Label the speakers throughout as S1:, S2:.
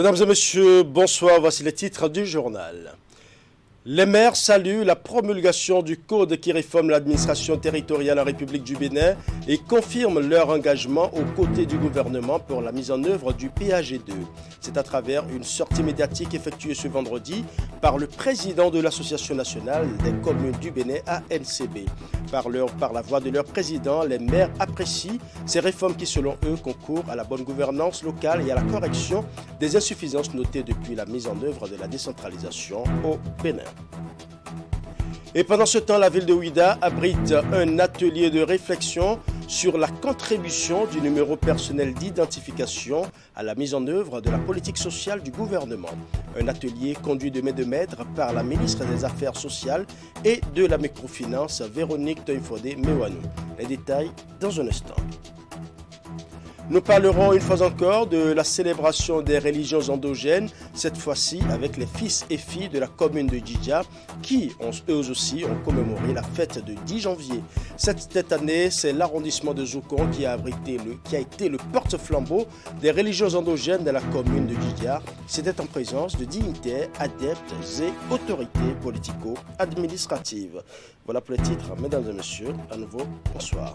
S1: Mesdames et messieurs, bonsoir, voici les titres du journal. Les maires saluent la promulgation du code qui réforme l'administration territoriale en République du Bénin et confirment leur engagement aux côtés du gouvernement pour la mise en œuvre du PAG2. C'est à travers une sortie médiatique effectuée ce vendredi par le président de l'Association nationale des communes du Bénin, ANCB. Par la voix de leur président, les maires apprécient ces réformes qui, selon eux, concourent à la bonne gouvernance locale et à la correction des insuffisances notées depuis la mise en œuvre de la décentralisation au Bénin. Et pendant ce temps, la ville de Ouidah abrite un atelier de réflexion sur la contribution du numéro personnel d'identification à la mise en œuvre de la politique sociale du gouvernement. Un atelier conduit de main de maître par la ministre des Affaires sociales et de la microfinance, Véronique Toyfodé-Mewanou. Les détails dans un instant. Nous parlerons une fois encore de la célébration des religions endogènes, cette fois-ci avec les fils et filles de la commune de Djidja qui, eux aussi, ont commémoré la fête de 10 janvier. Cette année, c'est l'arrondissement de Zoukon qui a été le porte-flambeau des religions endogènes de la commune de Djidja. C'était en présence de dignitaires, adeptes et autorités politico-administratives. Voilà pour les titres, mesdames et messieurs. À nouveau, bonsoir.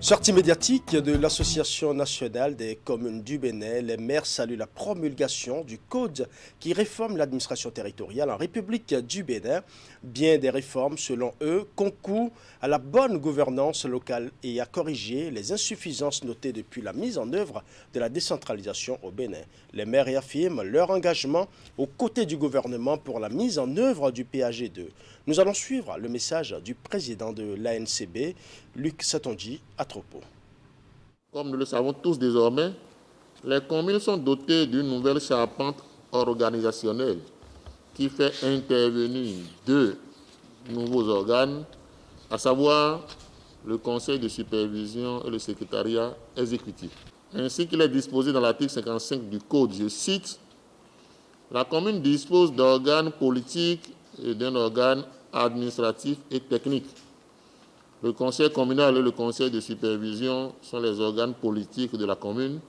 S1: Sortie médiatique de l'Association nationale des communes du Bénin, les maires saluent la promulgation du code qui réforme l'administration territoriale en République du Bénin. Bien des réformes, selon eux, concourent à la bonne gouvernance locale et à corriger les insuffisances notées depuis la mise en œuvre de la décentralisation au Bénin. Les maires réaffirment leur engagement aux côtés du gouvernement pour la mise en œuvre du PAG2. Nous allons suivre le message du président de l'ANCB, Luc Satonji, à Tropo.
S2: Comme nous le savons tous désormais, les communes sont dotées d'une nouvelle charpente organisationnelle qui fait intervenir deux nouveaux organes, à savoir le conseil de supervision et le secrétariat exécutif. Ainsi qu'il est disposé dans l'article 55 du Code, je cite, « La commune dispose d'organes politiques et d'un organe administratif et technique. Le conseil communal et le conseil de supervision sont les organes politiques de la commune.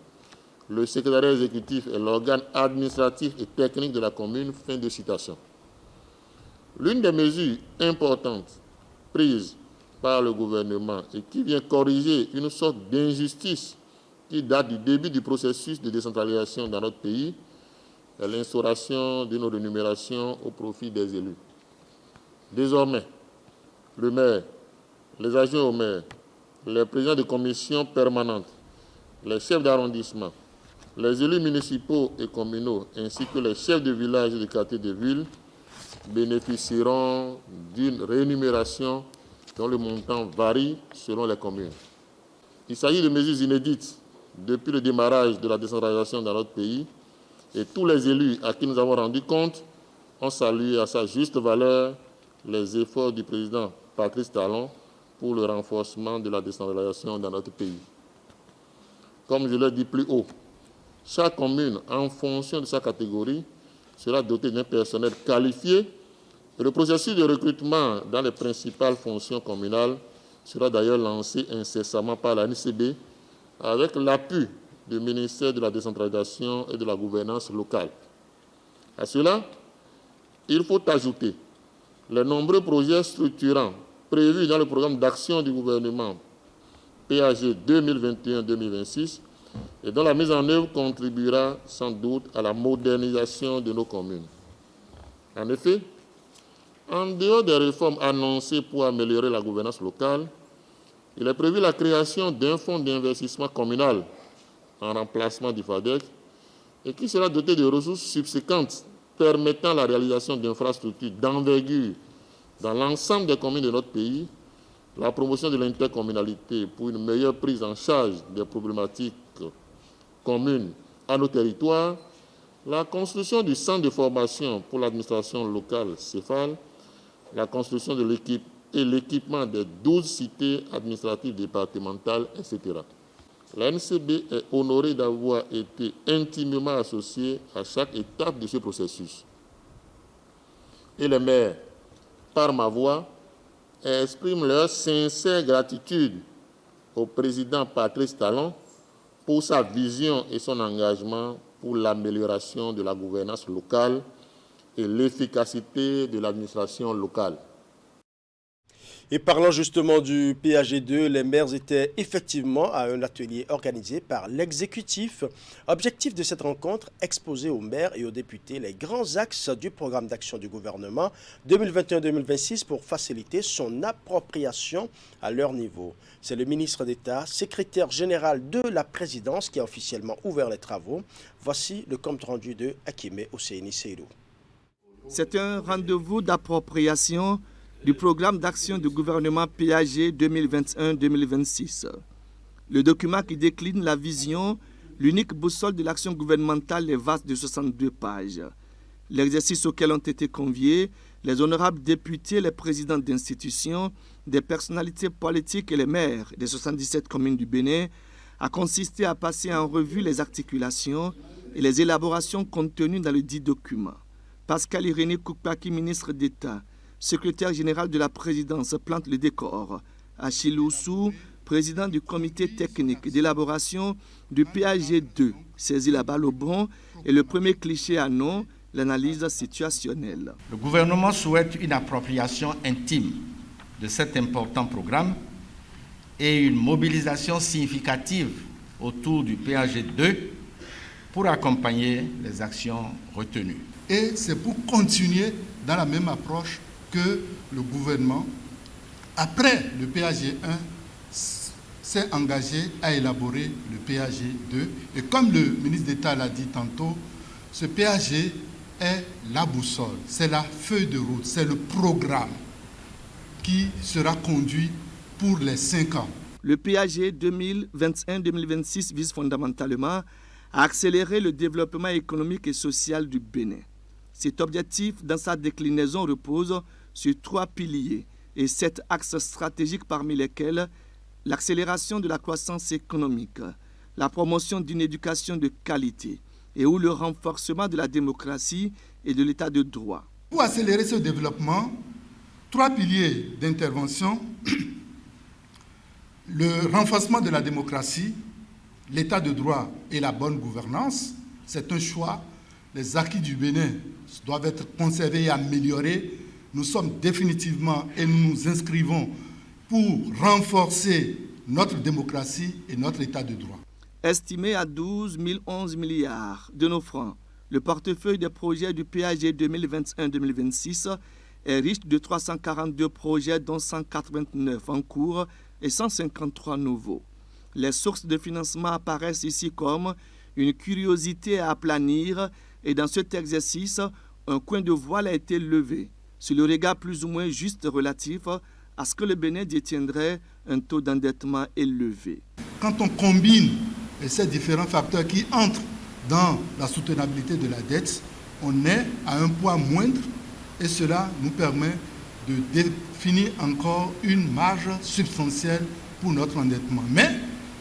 S2: Le secrétariat exécutif est l'organe administratif et technique de la commune. » Fin de citation. L'une des mesures importantes prises par le gouvernement et qui vient corriger une sorte d'injustice qui date du début du processus de décentralisation dans notre pays est l'instauration d'une rémunération au profit des élus. Désormais, le maire, les adjoints au maire, les présidents de commissions permanentes, les chefs d'arrondissement, les élus municipaux et communaux, ainsi que les chefs de village et de quartier de ville bénéficieront d'une rémunération dont le montant varie selon les communes. Il s'agit de mesures inédites depuis le démarrage de la décentralisation dans notre pays et tous les élus à qui nous avons rendu compte ont salué à sa juste valeur les efforts du président Patrice Talon pour le renforcement de la décentralisation dans notre pays. Comme je l'ai dit plus haut, chaque commune, en fonction de sa catégorie, sera dotée d'un personnel qualifié et le processus de recrutement dans les principales fonctions communales sera d'ailleurs lancé incessamment par la NCB avec l'appui du ministère de la décentralisation et de la gouvernance locale. À cela, il faut ajouter les nombreux projets structurants prévus dans le programme d'action du gouvernement PAG 2021-2026 et dont la mise en œuvre contribuera sans doute à la modernisation de nos communes. En effet, en dehors des réformes annoncées pour améliorer la gouvernance locale, il est prévu la création d'un fonds d'investissement communal en remplacement du FADEC et qui sera doté de ressources subséquentes permettant la réalisation d'infrastructures d'envergure dans l'ensemble des communes de notre pays, la promotion de l'intercommunalité pour une meilleure prise en charge des problématiques communes à nos territoires, la construction du centre de formation pour l'administration locale CEFAL, la construction de l'équipe et l'équipement des 12 cités administratives départementales, etc. La NCB est honorée d'avoir été intimement associée à chaque étape de ce processus. Et les maires, par ma voix, expriment leur sincère gratitude au président Patrice Talon pour sa vision et son engagement pour l'amélioration de la gouvernance locale et l'efficacité de l'administration locale.
S1: Et parlant justement du PAG2, les maires étaient effectivement à un atelier organisé par l'exécutif. Objectif de cette rencontre, exposer aux maires et aux députés les grands axes du programme d'action du gouvernement 2021-2026 pour faciliter son appropriation à leur niveau. C'est le ministre d'État, secrétaire général de la présidence qui a officiellement ouvert les travaux. Voici le compte rendu de Akime Oseini Seydou.
S3: C'est un rendez-vous d'appropriation du programme d'action du gouvernement PAG 2021-2026. Le document qui décline la vision, l'unique boussole de l'action gouvernementale est vaste de 62 pages. L'exercice auquel ont été conviés les honorables députés, les présidents d'institutions, des personnalités politiques et les maires des 77 communes du Bénin a consisté à passer en revue les articulations et les élaborations contenues dans le dit document. Pascal Irénée Koukpaki, ministre d'État, secrétaire général de la présidence, plante le décor. Achille Oussou, président du comité technique d'élaboration du PAG2, saisit la balle au bon et le premier cliché à non, l'analyse situationnelle.
S4: Le gouvernement souhaite une appropriation intime de cet important programme et une mobilisation significative autour du PAG2 pour accompagner les actions retenues.
S5: Et c'est pour continuer dans la même approche que le gouvernement, après le PAG1, s'est engagé à élaborer le PAG2. Et comme le ministre d'État l'a dit tantôt, ce PAG est la boussole, c'est la feuille de route, c'est le programme qui sera conduit pour les 5 ans.
S3: Le PAG 2021-2026 vise fondamentalement à accélérer le développement économique et social du Bénin. Cet objectif, dans sa déclinaison, repose sur 3 piliers et 7 axes stratégiques parmi lesquels l'accélération de la croissance économique, la promotion d'une éducation de qualité et ou le renforcement de la démocratie et de l'état de droit.
S5: Pour accélérer ce développement, 3 piliers d'intervention, le renforcement de la démocratie, l'état de droit et la bonne gouvernance, c'est un choix. Les acquis du Bénin doivent être conservés et améliorés. Nous sommes définitivement et nous nous inscrivons pour renforcer notre démocratie et notre état de droit.
S3: Estimé à 12 011 milliards de nos francs, le portefeuille des projets du PAG 2021-2026 est riche de 342 projets dont 189 en cours et 153 nouveaux. Les sources de financement apparaissent ici comme une curiosité à aplanir et dans cet exercice, un coin de voile a été levé sur le regard plus ou moins juste relatif à ce que le Bénin détiendrait un taux d'endettement élevé.
S5: Quand on combine ces différents facteurs qui entrent dans la soutenabilité de la dette, on est à un poids moindre et cela nous permet de définir encore une marge substantielle pour notre endettement. Mais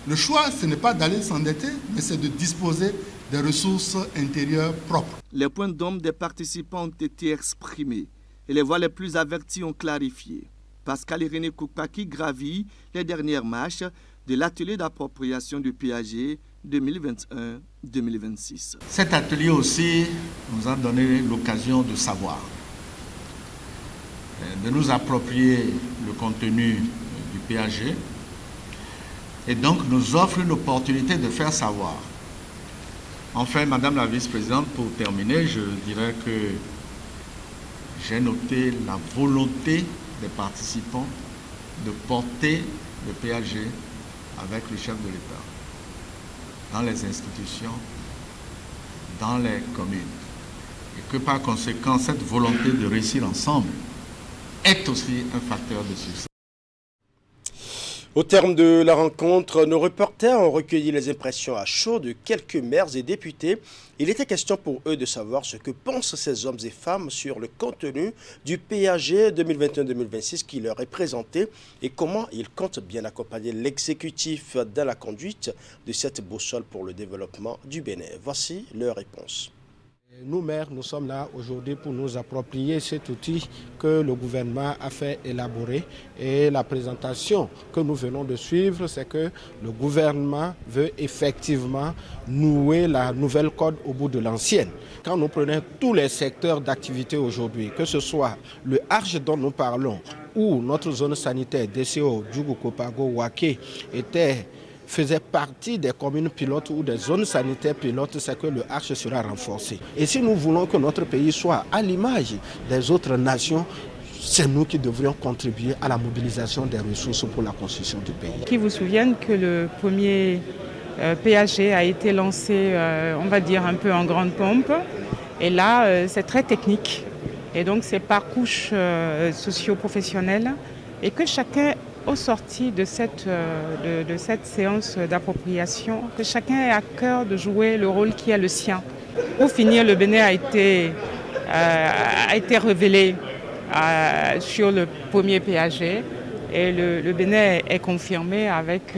S5: le choix, ce n'est pas d'aller s'endetter, mais c'est de disposer des ressources intérieures propres.
S3: Les points d'ombre des participants ont été exprimés et les voix les plus averties ont clarifié. Pascal Irénée Koukpaki gravit les dernières marches de l'atelier d'appropriation du PAG 2021-2026.
S4: Cet atelier aussi nous a donné l'occasion de savoir, de nous approprier le contenu du PAG et donc nous offre une opportunité de faire savoir. Enfin, Madame la vice-présidente, pour terminer, je dirais que j'ai noté la volonté des participants de porter le PAG avec le chef de l'État dans les institutions, dans les communes. Et que par conséquent, cette volonté de réussir ensemble est aussi un facteur de succès.
S1: Au terme de la rencontre, nos reporters ont recueilli les impressions à chaud de quelques maires et députés. Il était question pour eux de savoir ce que pensent ces hommes et femmes sur le contenu du PAG 2021-2026 qui leur est présenté et comment ils comptent bien accompagner l'exécutif dans la conduite de cette boussole pour le développement du Bénin. Voici leur réponse.
S6: Nous, maires, nous sommes là aujourd'hui pour nous approprier cet outil que le gouvernement a fait élaborer. Et la présentation que nous venons de suivre, c'est que le gouvernement veut effectivement nouer la nouvelle code au bout de l'ancienne. Quand nous prenons tous les secteurs d'activité aujourd'hui, que ce soit le Arche dont nous parlons ou notre zone sanitaire DCO, Djougou, Kopago, Waké faisait partie des communes pilotes ou des zones sanitaires pilotes, c'est que le Arche sera renforcé. Et si nous voulons que notre pays soit à l'image des autres nations, c'est nous qui devrions contribuer à la mobilisation des ressources pour la construction du pays.
S7: Qui vous souviennent que le premier PAG a été lancé, on va dire, un peu en grande pompe. Et là, c'est très technique. Et donc, c'est par couche socio-professionnelle. Et que chacun, au sorti de cette séance d'appropriation, que chacun ait à cœur de jouer le rôle qui est le sien. Pour finir, le Bénin a été révélé sur le premier PAG et le Bénin est confirmé avec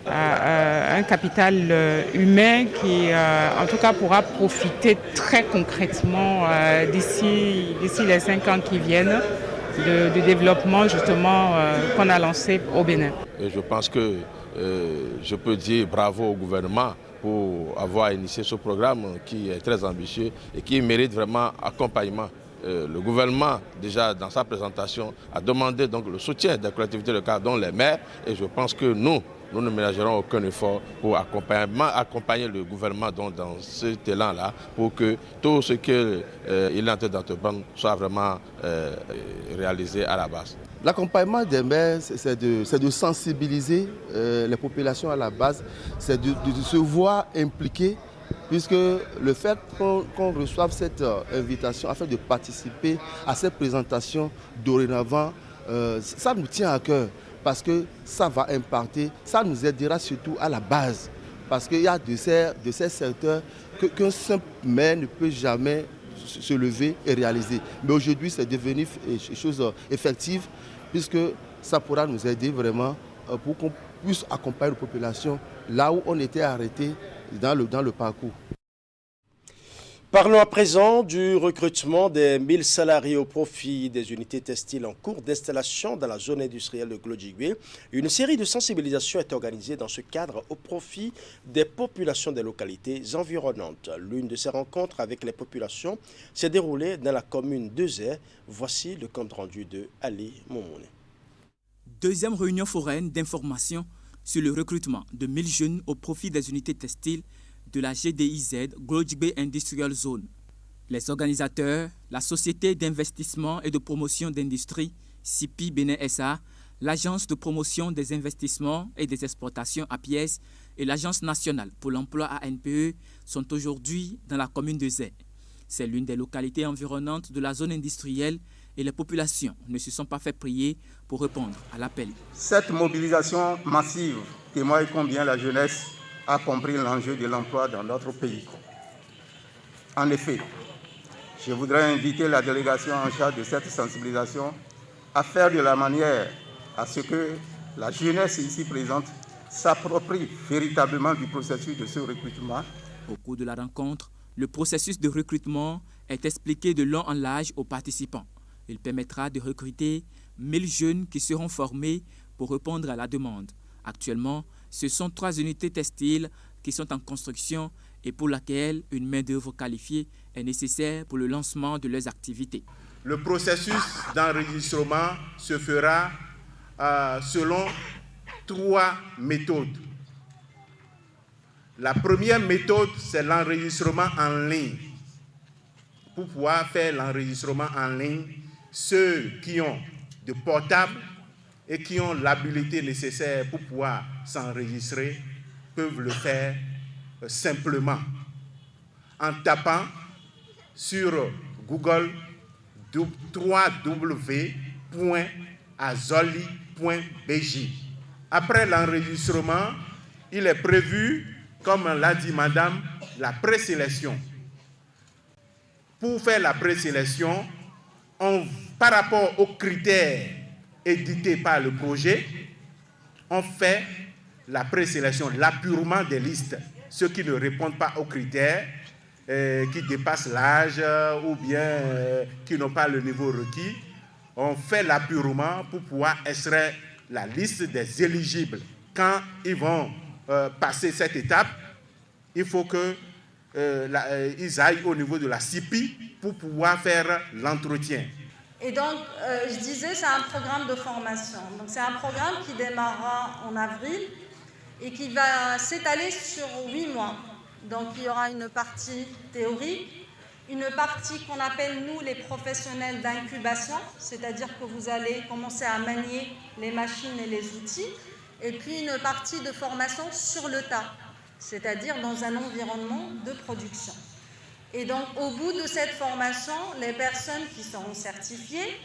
S7: un capital humain qui, en tout cas, pourra profiter très concrètement d'ici les 5 ans qui viennent du développement justement qu'on a lancé au Bénin.
S8: Et je pense que je peux dire bravo au gouvernement pour avoir initié ce programme qui est très ambitieux et qui mérite vraiment accompagnement. Le gouvernement, déjà dans sa présentation, a demandé donc le soutien des collectivités locales, dont les maires, et je pense que nous ne ménagerons aucun effort pour accompagner le gouvernement dans cet élan-là, pour que tout ce qu'il est en train d'entreprendre soit vraiment réalisé à la base.
S9: L'accompagnement des maires, c'est de sensibiliser les populations à la base, c'est de se voir impliqués, puisque le fait qu'on reçoive cette invitation afin de participer à cette présentation dorénavant, ça nous tient à cœur. Parce que ça va impacter, ça nous aidera surtout à la base. Parce qu'il y a de ces secteurs qu'un simple maire ne peut jamais se lever et réaliser. Mais aujourd'hui, c'est devenu une chose effective, puisque ça pourra nous aider vraiment pour qu'on puisse accompagner la population là où on était arrêté dans le parcours.
S1: Parlons à présent du recrutement des 1000 salariés au profit des unités textiles en cours d'installation dans la zone industrielle de Glodjigwe. Une série de sensibilisations est organisée dans ce cadre au profit des populations des localités environnantes. L'une de ces rencontres avec les populations s'est déroulée dans la commune de Zé. Voici le compte rendu de Ali Momoune.
S10: Deuxième réunion foraine d'information sur le recrutement de 1000 jeunes au profit des unités textiles de la GDIZ, Glodjigwe Industrial Zone. Les organisateurs, la Société d'investissement et de promotion d'industrie, CIPI Bénin SA, l'Agence de promotion des investissements et des exportations APIES et l'Agence nationale pour l'emploi ANPE sont aujourd'hui dans la commune de Zé. C'est l'une des localités environnantes de la zone industrielle et les populations ne se sont pas fait prier pour répondre à l'appel.
S11: Cette mobilisation massive témoigne combien la jeunesse a compris l'enjeu de l'emploi dans notre pays. En effet, je voudrais inviter la délégation en charge de cette sensibilisation à faire de la manière à ce que la jeunesse ici présente s'approprie véritablement du processus de ce recrutement.
S10: Au cours de la rencontre, le processus de recrutement est expliqué de long en large aux participants. Il permettra de recruter 1000 jeunes qui seront formés pour répondre à la demande. Actuellement, ce sont 3 unités textiles qui sont en construction et pour laquelle une main-d'œuvre qualifiée est nécessaire pour le lancement de leurs activités.
S12: Le processus d'enregistrement se fera selon 3 méthodes. La première méthode, c'est l'enregistrement en ligne. Pour pouvoir faire l'enregistrement en ligne, ceux qui ont de portables et qui ont l'habilité nécessaire pour pouvoir s'enregistrer peuvent le faire simplement en tapant sur Google www.azoli.bj. Après l'enregistrement, il est prévu, comme l'a dit madame, la présélection. Pour faire la présélection, par rapport aux critères édité par le projet, on fait la présélection, l'appurement des listes. Ceux qui ne répondent pas aux critères qui dépassent l'âge ou bien qui n'ont pas le niveau requis. On fait l'apurement pour pouvoir extraire la liste des éligibles. Quand ils vont passer cette étape, il faut qu'ils aillent au niveau de la CIPI pour pouvoir faire l'entretien.
S13: Et donc, je disais, c'est un programme de formation. Donc, c'est un programme qui démarrera en avril et qui va s'étaler sur 8 mois. Donc, il y aura une partie théorique, une partie qu'on appelle, nous, les professionnels d'incubation, c'est-à-dire que vous allez commencer à manier les machines et les outils, et puis une partie de formation sur le tas, c'est-à-dire dans un environnement de production. Et donc, au bout de cette formation, les personnes qui seront certifiées,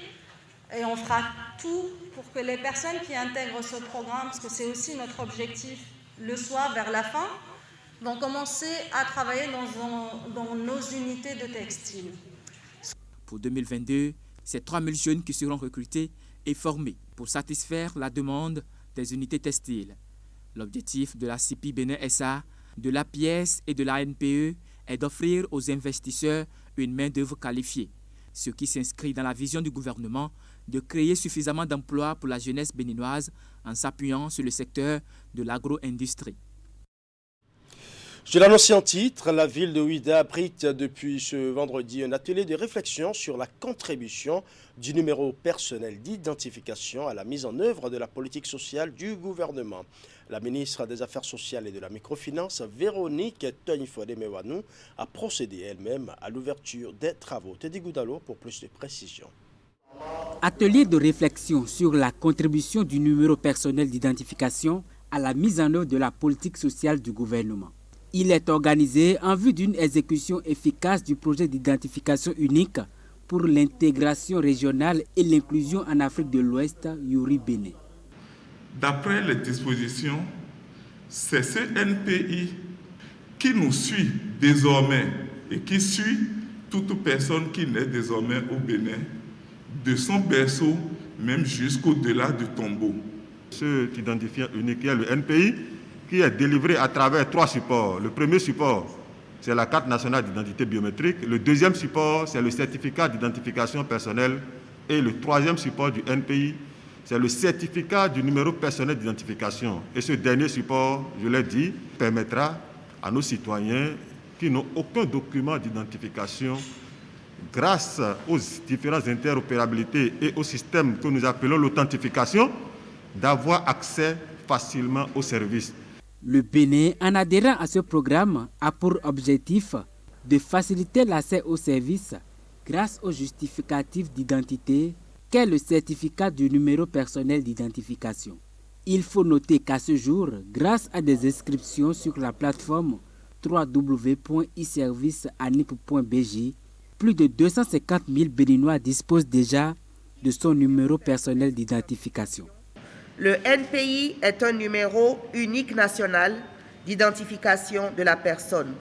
S13: et on fera tout pour que les personnes qui intègrent ce programme, parce que c'est aussi notre objectif le soir vers la fin, vont commencer à travailler dans nos unités de textile.
S10: Pour 2022, c'est 3000 jeunes qui seront recrutés et formés pour satisfaire la demande des unités textiles. L'objectif de la CIPI Bénin SA, de la pièce et de la NPE est d'offrir aux investisseurs une main-d'œuvre qualifiée, ce qui s'inscrit dans la vision du gouvernement de créer suffisamment d'emplois pour la jeunesse béninoise en s'appuyant sur le secteur de l'agro-industrie.
S1: Je l'annonçais en titre, la ville de Ouidah abrite depuis ce vendredi un atelier de réflexion sur la contribution du numéro personnel d'identification à la mise en œuvre de la politique sociale du gouvernement. La ministre des Affaires sociales et de la microfinance, Véronique Tognifode-Mewanou, a procédé elle-même à l'ouverture des travaux. Teddy Goudalo pour plus de précisions.
S14: Atelier de réflexion sur la contribution du numéro personnel d'identification à la mise en œuvre de la politique sociale du gouvernement. Il est organisé en vue d'une exécution efficace du projet d'identification unique pour l'intégration régionale et l'inclusion en Afrique de l'Ouest, Yuri Bénin.
S15: D'après les dispositions, c'est ce NPI qui nous suit désormais et qui suit toute personne qui naît désormais au Bénin, de son berceau même jusqu'au-delà du tombeau.
S16: Cet identifiant unique est le NPI qui est délivré à travers 3 supports. Le premier support, c'est la carte nationale d'identité biométrique. Le deuxième support, c'est le certificat d'identification personnelle. Et le troisième support du NPI, c'est le certificat du numéro personnel d'identification. Et ce dernier support, je l'ai dit, permettra à nos citoyens qui n'ont aucun document d'identification, grâce aux différentes interopérabilités et au système que nous appelons l'authentification, d'avoir accès facilement aux services.
S14: Le Bénin, en adhérant à ce programme, a pour objectif de faciliter l'accès aux services grâce au justificatif d'identité qu'est le certificat du numéro personnel d'identification. Il faut noter qu'à ce jour, grâce à des inscriptions sur la plateforme www.iserviceanip.bg, plus de 250 000 Béninois disposent déjà de son numéro personnel d'identification.
S17: Le NPI est un numéro unique national d'identification de la personne.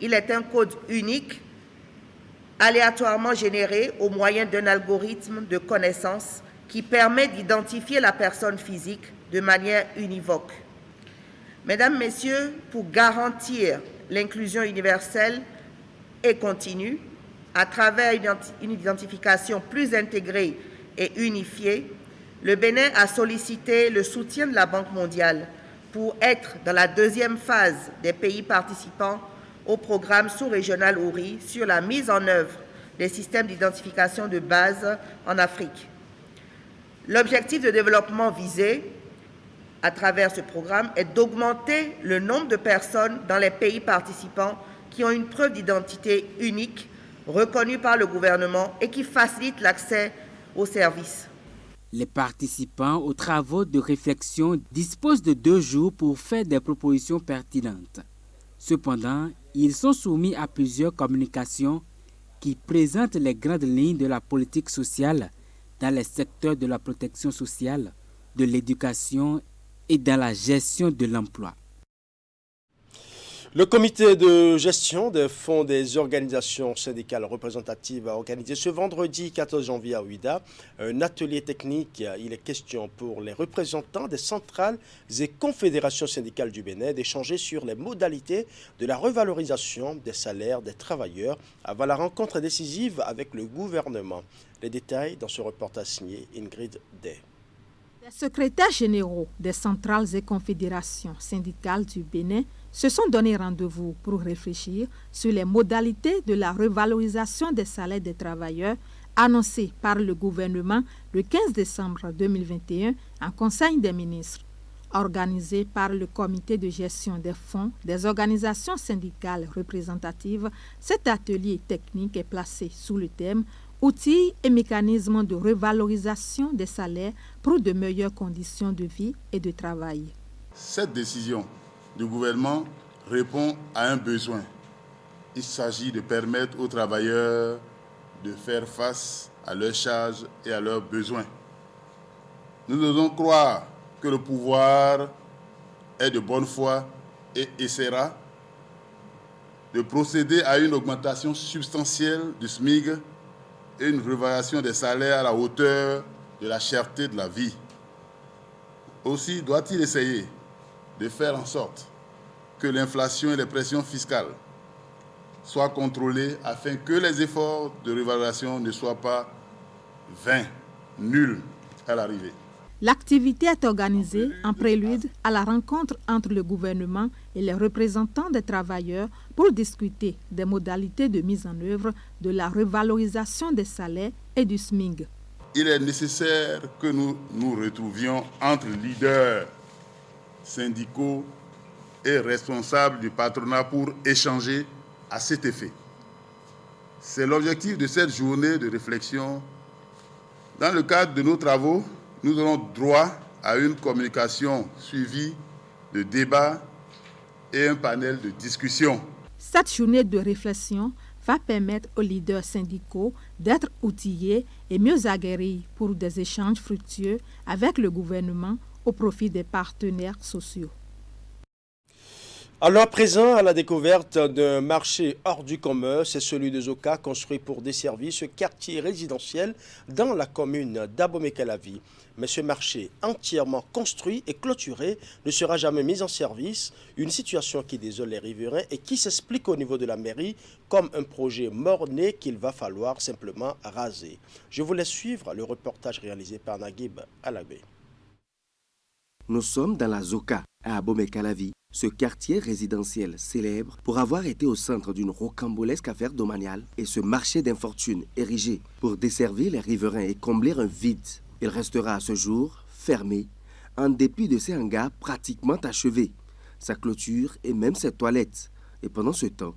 S17: Il est un code unique, aléatoirement généré au moyen d'un algorithme de connaissance qui permet d'identifier la personne physique de manière univoque. Mesdames, Messieurs, pour garantir l'inclusion universelle et continue, à travers une identification plus intégrée et unifiée, le Bénin a sollicité le soutien de la Banque mondiale pour être dans la deuxième phase des pays participants au programme sous-régional OURI sur la mise en œuvre des systèmes d'identification de base en Afrique. L'objectif de développement visé à travers ce programme est d'augmenter le nombre de personnes dans les pays participants qui ont une preuve d'identité unique reconnue par le gouvernement et qui facilite l'accès aux services.
S14: Les participants aux travaux de réflexion disposent de 2 jours pour faire des propositions pertinentes. Cependant, ils sont soumis à plusieurs communications qui présentent les grandes lignes de la politique sociale dans les secteurs de la protection sociale, de l'éducation et dans la gestion de l'emploi.
S1: Le comité de gestion des fonds des organisations syndicales représentatives a organisé ce vendredi 14 janvier à Ouida un atelier technique. Il est question pour les représentants des centrales et confédérations syndicales du Bénin d'échanger sur les modalités de la revalorisation des salaires des travailleurs avant la rencontre décisive avec le gouvernement. Les détails dans ce reportage signé Ingrid Day.
S18: Les secrétaires généraux des centrales et confédérations syndicales du Bénin se sont donné rendez-vous pour réfléchir sur les modalités de la revalorisation des salaires des travailleurs annoncée par le gouvernement le 15 décembre 2021 en Conseil des ministres. Organisé par le comité de gestion des fonds des organisations syndicales représentatives, cet atelier technique est placé sous le thème « Outils et mécanismes de revalorisation des salaires pour de meilleures conditions de vie et de travail ».
S19: Cette décision du gouvernement répond à un besoin. Il s'agit de permettre aux travailleurs de faire face à leurs charges et à leurs besoins. Nous devons croire que le pouvoir est de bonne foi et essaiera de procéder à une augmentation substantielle du SMIC et une revalorisation des salaires à la hauteur de la cherté de la vie. Aussi doit-il essayer de faire en sorte que l'inflation et les pressions fiscales soient contrôlées afin que les efforts de revalorisation ne soient pas vains, nuls à l'arrivée.
S18: L'activité est organisée en prélude à la rencontre entre le gouvernement et les représentants des travailleurs pour discuter des modalités de mise en œuvre de la revalorisation des salaires et du SMIC.
S19: Il est nécessaire que nous nous retrouvions entre leaders syndicaux et responsables du patronat pour échanger à cet effet. C'est l'objectif de cette journée de réflexion. Dans le cadre de nos travaux, nous aurons droit à une communication suivie de débats et un panel de discussion.
S18: Cette journée de réflexion va permettre aux leaders syndicaux d'être outillés et mieux aguerris pour des échanges fructueux avec le gouvernement au profit des partenaires sociaux.
S1: Alors, présent à la découverte d'un marché hors du commun, c'est celui de Zoka, construit pour desservir ce quartier résidentiel dans la commune d'Abomey-Calavi. Mais ce marché entièrement construit et clôturé ne sera jamais mis en service, une situation qui désole les riverains et qui s'explique au niveau de la mairie comme un projet mort-né qu'il va falloir simplement raser. Je vous laisse suivre le reportage réalisé par Naguib Alabé.
S20: Nous sommes dans la Zoka, à Abomey-Calavi, ce quartier résidentiel célèbre pour avoir été au centre d'une rocambolesque affaire domaniale et ce marché d'infortune érigé pour desservir les riverains et combler un vide. Il restera à ce jour fermé, en dépit de ses hangars pratiquement achevés, sa clôture et même ses toilettes. Et pendant ce temps,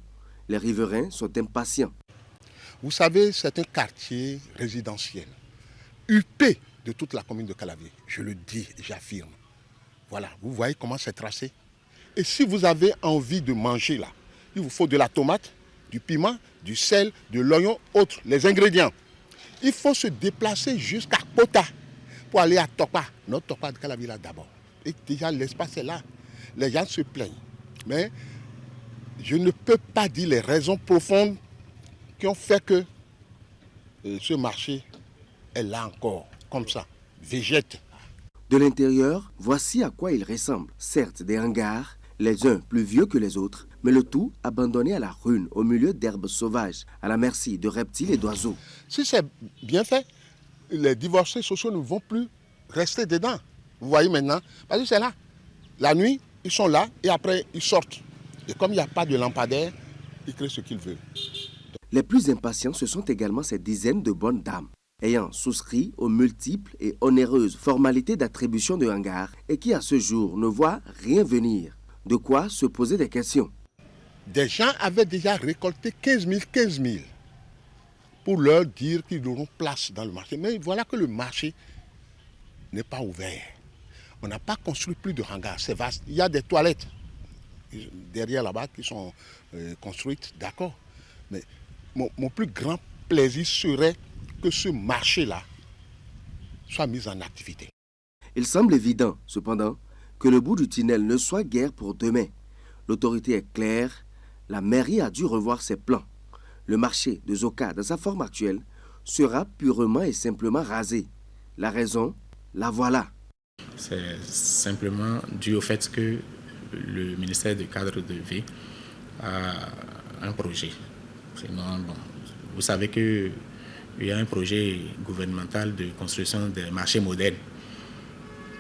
S20: les riverains sont impatients.
S21: Vous savez, c'est un quartier résidentiel, huppé de toute la commune de Calavi. Je le dis, j'affirme. Voilà, vous voyez comment c'est tracé. Et si vous avez envie de manger là, il vous faut de la tomate, du piment, du sel, de l'oignon, autres, les ingrédients. Il faut se déplacer jusqu'à Kota pour aller à Topa, notre Topa de Calavi là d'abord. Et déjà l'espace est là. Les gens se plaignent. Mais je ne peux pas dire les raisons profondes qui ont fait que ce marché est là encore, comme ça, végète.
S20: De l'intérieur, voici à quoi il ressemble. Certes, des hangars, les uns plus vieux que les autres, mais le tout abandonné à la rune, au milieu d'herbes sauvages, à la merci de reptiles et d'oiseaux.
S21: Si c'est bien fait, les divorcés sociaux ne vont plus rester dedans. Vous voyez maintenant, parce que c'est là. La nuit, ils sont là et après, ils sortent. Et comme il n'y a pas de lampadaire, ils créent ce qu'ils veulent.
S20: Les plus impatients, ce sont également ces dizaines de bonnes dames, ayant souscrit aux multiples et onéreuses formalités d'attribution de hangars et qui, à ce jour, ne voient rien venir. De quoi se poser des questions.
S21: Des gens avaient déjà récolté 15 000 pour leur dire qu'ils auront place dans le marché. Mais voilà que le marché n'est pas ouvert. On n'a pas construit plus de hangars, c'est vaste. Il y a des toilettes derrière là-bas qui sont construites, d'accord. Mais mon plus grand plaisir serait que ce marché-là soit mis en activité.
S20: Il semble évident, cependant, que le bout du tunnel ne soit guère pour demain. L'autorité est claire, la mairie a dû revoir ses plans. Le marché de Zoka, dans sa forme actuelle, sera purement et simplement rasé. La raison, la voilà.
S2: C'est simplement dû au fait que le ministère du cadre de vie a un projet. Sinon, bon, vous savez qu'il y a un projet gouvernemental de construction des marchés modernes.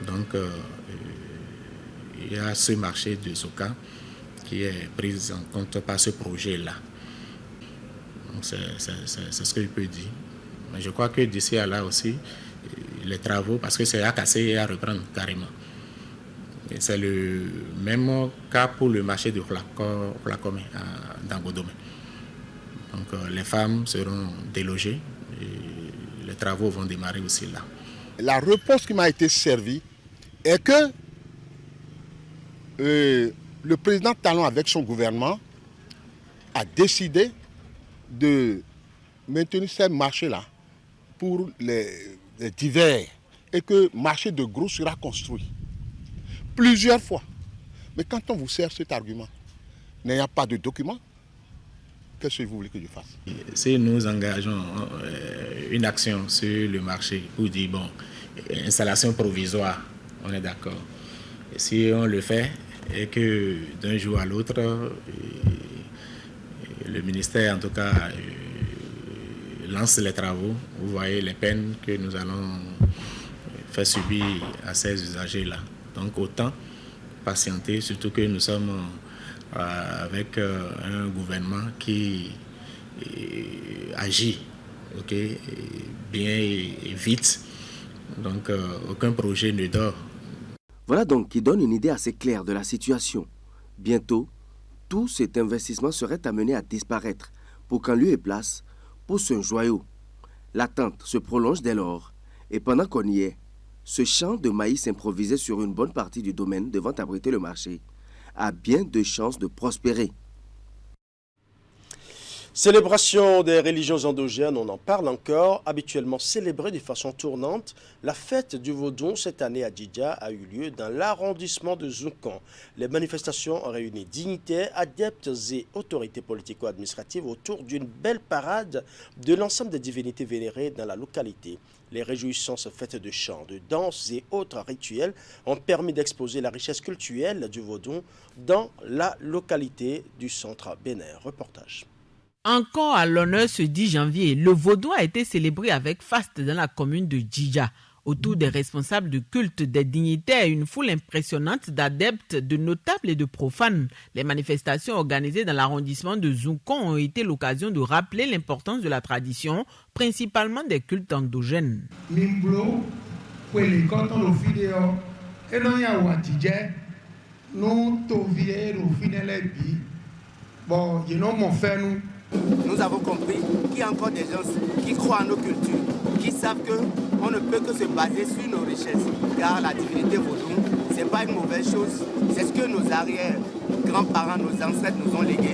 S2: Donc, il y a ce marché de Zoka qui est pris en compte par ce projet-là. C'est ce que je peux dire. Mais je crois que d'ici à là aussi, les travaux, parce que c'est à casser et à reprendre carrément. C'est le même cas pour le marché de Flacomé dans Godomé. Donc les femmes seront délogées et les travaux vont démarrer aussi là.
S21: La réponse qui m'a été servie est que le président Talon avec son gouvernement a décidé de maintenir ces marchés-là pour les divers et que le marché de gros sera construit plusieurs fois. Mais quand on vous sert cet argument, n'ayant pas de document, qu'est-ce que vous voulez que je fasse?
S2: Si nous engageons une action sur le marché pour dire, bon, installation provisoire, on est d'accord. Si on le fait et que d'un jour à l'autre, le ministère en tout cas lance les travaux, vous voyez les peines que nous allons faire subir à ces usagers-là. Donc autant patienter, surtout que nous sommes avec un gouvernement qui agit bien et vite. Donc aucun projet ne dort.
S20: Voilà donc qui donne une idée assez claire de la situation. Bientôt, tout cet investissement serait amené à disparaître pour qu'en lieu et place pousse un joyau. L'attente se prolonge dès lors et pendant qu'on y est, ce champ de maïs improvisé sur une bonne partie du domaine devant abriter le marché a bien de chances de prospérer.
S1: Célébration des religions endogènes, on en parle encore. Habituellement célébrée de façon tournante, la fête du Vaudon cette année à Djidja a eu lieu dans l'arrondissement de Zoukan. Les manifestations ont réuni dignitaires, adeptes et autorités politico-administratives autour d'une belle parade de l'ensemble des divinités vénérées dans la localité. Les réjouissances fêtes de chants, de danses et autres rituels ont permis d'exposer la richesse culturelle du Vaudon dans la localité du centre Bénin. Reportage.
S22: Encore à l'honneur ce 10 janvier, le Vaudou a été célébré avec faste dans la commune de Djidja. Autour des responsables de culte, des dignitaires et une foule impressionnante d'adeptes, de notables et de profanes. Les manifestations organisées dans l'arrondissement de Zoukon ont été l'occasion de rappeler l'importance de la tradition, principalement des cultes endogènes.
S23: Nous avons compris qu'il y a encore des gens qui croient en nos cultures, qui savent qu'on ne peut que se baser sur nos richesses. Car la divinité vaudou, ce n'est pas une mauvaise chose. C'est ce que nos arrière-grands-parents, nos ancêtres nous ont légué.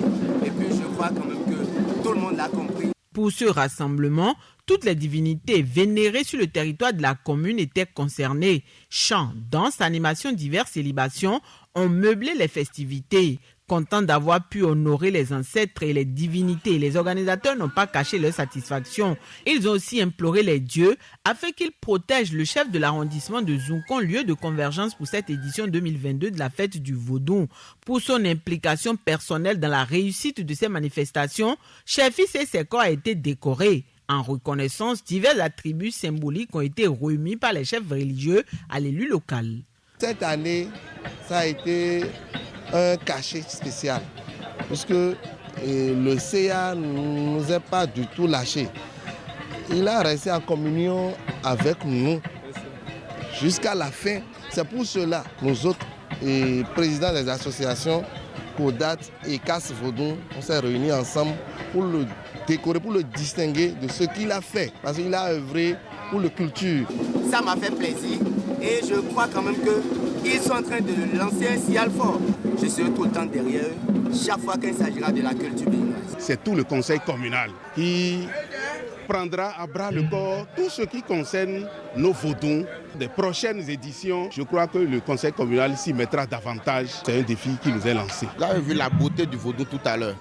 S23: Et puis je crois quand même que tout le monde l'a compris.
S22: Pour ce rassemblement, toutes les divinités vénérées sur le territoire de la commune étaient concernées. Chants, danses, animations diverses et libations ont meublé les festivités. Contents d'avoir pu honorer les ancêtres et les divinités, les organisateurs n'ont pas caché leur satisfaction. Ils ont aussi imploré les dieux afin qu'ils protègent le chef de l'arrondissement de Zoukon, lieu de convergence pour cette édition 2022 de la fête du Vaudou. Pour son implication personnelle dans la réussite de ces manifestations, Chefi Seko a été décoré. En reconnaissance, divers attributs symboliques ont été remis par les chefs religieux à l'élu local.
S24: Cette année, ça a été un cachet spécial, puisque le CA ne nous a pas du tout lâchés. Il a resté en communion avec nous jusqu'à la fin. C'est pour cela que nous autres, présidents des associations, Kodat et Casse Vaudon, on s'est réunis ensemble pour le décorer, pour le distinguer de ce qu'il a fait, parce qu'il a œuvré pour la culture.
S23: Ça m'a fait plaisir et je crois quand même qu'ils sont en train de lancer un signal fort. Je serai tout le temps derrière eux, chaque fois qu'il s'agira de la culture béninoise.
S25: C'est tout le conseil communal qui
S3: prendra à bras le corps tout ce qui concerne nos vaudous. Des prochaines éditions, je crois que le conseil communal s'y mettra davantage. C'est un défi qui nous est lancé.
S4: Là, j'ai vu la beauté du vaudou tout à l'heure,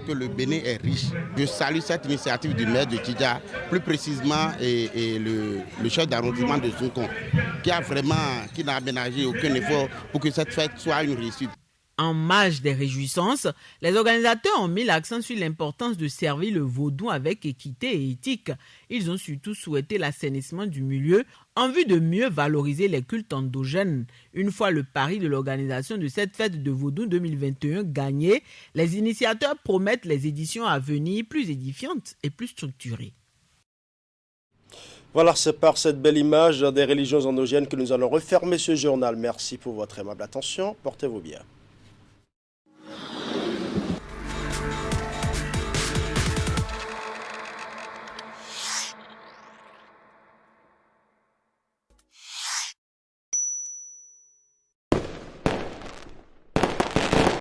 S4: que le Bénin est riche. Je salue cette initiative du maire de Tidja, plus précisément et le chef d'arrondissement de Zoukon, qui n'a aménagé aucun effort pour que cette fête soit une réussite.
S22: En marge des réjouissances, les organisateurs ont mis l'accent sur l'importance de servir le vaudou avec équité et éthique. Ils ont surtout souhaité l'assainissement du milieu en vue de mieux valoriser les cultes endogènes. Une fois le pari de l'organisation de cette fête de vaudou 2021 gagné, les initiateurs promettent les éditions à venir plus édifiantes et plus structurées.
S1: Voilà, c'est par cette belle image des religions endogènes que nous allons refermer ce journal. Merci pour votre aimable attention. Portez-vous bien.